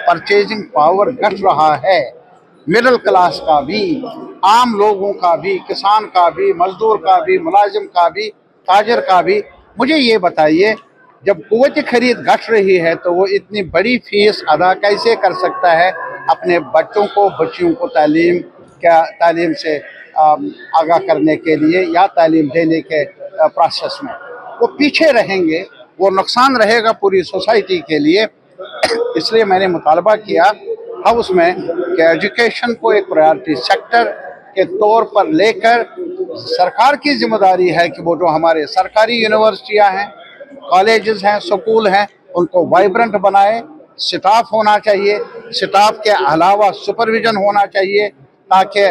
Purchasing power घट रहा है, मिडिल क्लास का भी, आम लोगों का भी, किसान का भी, मजदूर का भी, मुलाजिम का भी, ताजर का भी। मुझे ये बताइए, जब क़ुव्वत खरीद घट रही है तो वो इतनी बड़ी फीस अदा कैसे कर सकता है अपने बच्चों को, बच्चियों को तालीम से आगाह करने के लिए या तालीम देने के प्रोसेस में? वो पीछे रहेंगे, वो नुकसान रहेगा पूरी सोसाइटी के लिए। इसलिए मैंने मुतालबा किया हाउस में कि एजुकेशन को एक प्रायोरिटी सेक्टर के तौर पर लेकर सरकार की जिम्मेदारी है कि वो जो हमारे सरकारी यूनिवर्सिटियां हैं, कॉलेजेस हैं, स्कूल हैं, उनको वाइब्रेंट बनाए। स्टाफ होना चाहिए, स्टाफ के अलावा सुपरविजन होना चाहिए ताकि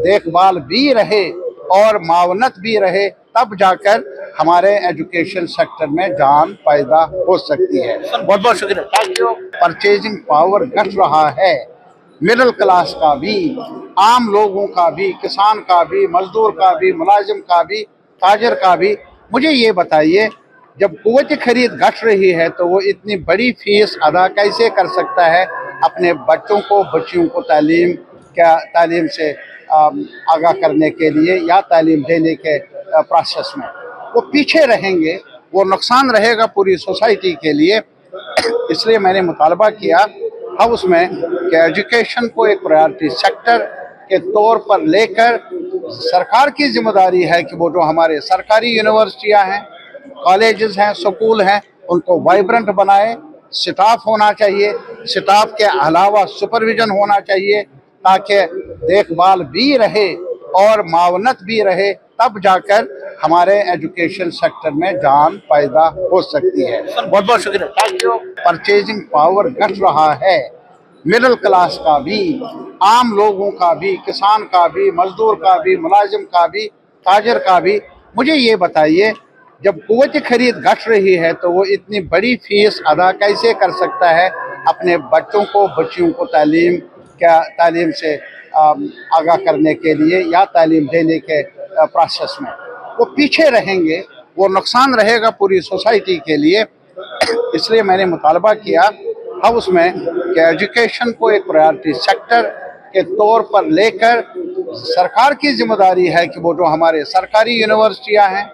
देखभाल भी रहे और मावनत भी रहे, तब जाकर हमारे एजुकेशन सेक्टर में जान पैदा हो सकती है। बहुत बहुत शुक्रिया। परचेजिंग पावर घट रहा है, मिडिल क्लास का भी, आम लोगों का भी, किसान का भी, मजदूर का भी, मुलाजिम का भी, ताजर का भी। मुझे ये बताइए, जब क़ुव्वत खरीद घट रही है तो वो इतनी बड़ी फीस अदा कैसे कर सकता है अपने बच्चों को, बच्चियों को तालीम से आगाह करने के लिए या तालीम देने के प्रोसेस में? वो पीछे रहेंगे, वो नुकसान रहेगा पूरी सोसाइटी के लिए। इसलिए मैंने मुतालबा किया हाउस में कि एजुकेशन को एक प्रायोरिटी सेक्टर के तौर पर लेकर सरकार की जिम्मेदारी है कि वो जो हमारे सरकारी यूनिवर्सिटियां हैं, कॉलेजेस हैं, स्कूल हैं, उनको वाइब्रेंट बनाए। स्टाफ होना चाहिए, स्टाफ के अलावा सुपरविजन होना चाहिए ताकि देखभाल भी रहे और मावनत भी रहे, तब जाकर हमारे एजुकेशन सेक्टर में जान पैदा हो सकती है। बहुत बहुत शुक्रिया। परचेजिंग पावर घट रहा है, मिडिल क्लास का भी, आम लोगों का भी, किसान का भी, मजदूर का भी, मुलाजिम का भी, ताजर का भी। मुझे ये बताइए, जब क़ुव्वत खरीद घट रही है तो वो इतनी बड़ी फीस अदा कैसे कर सकता है अपने बच्चों को, बच्चियों को तालीम से आगाह करने के लिए या तालीम देने के प्रोसेस में? वो पीछे रहेंगे, वो नुकसान रहेगा पूरी सोसाइटी के लिए। इसलिए मैंने मुतालबा किया हाउस में कि एजुकेशन को एक प्रायोरिटी सेक्टर के तौर पर लेकर सरकार की जिम्मेदारी है कि वो जो हमारे सरकारी यूनिवर्सिटियां हैं,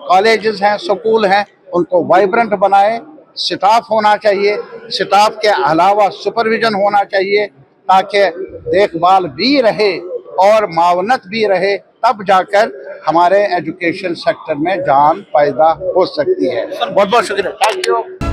कॉलेजेस हैं, स्कूल हैं, उनको वाइब्रेंट बनाए। स्टाफ होना चाहिए, स्टाफ के अलावा सुपरविजन होना चाहिए ताकि देखभाल भी रहे और मावनत भी रहे, तब जाकर हमारे एजुकेशन सेक्टर में जान पैदा हो सकती है। बहुत बहुत शुक्रिया।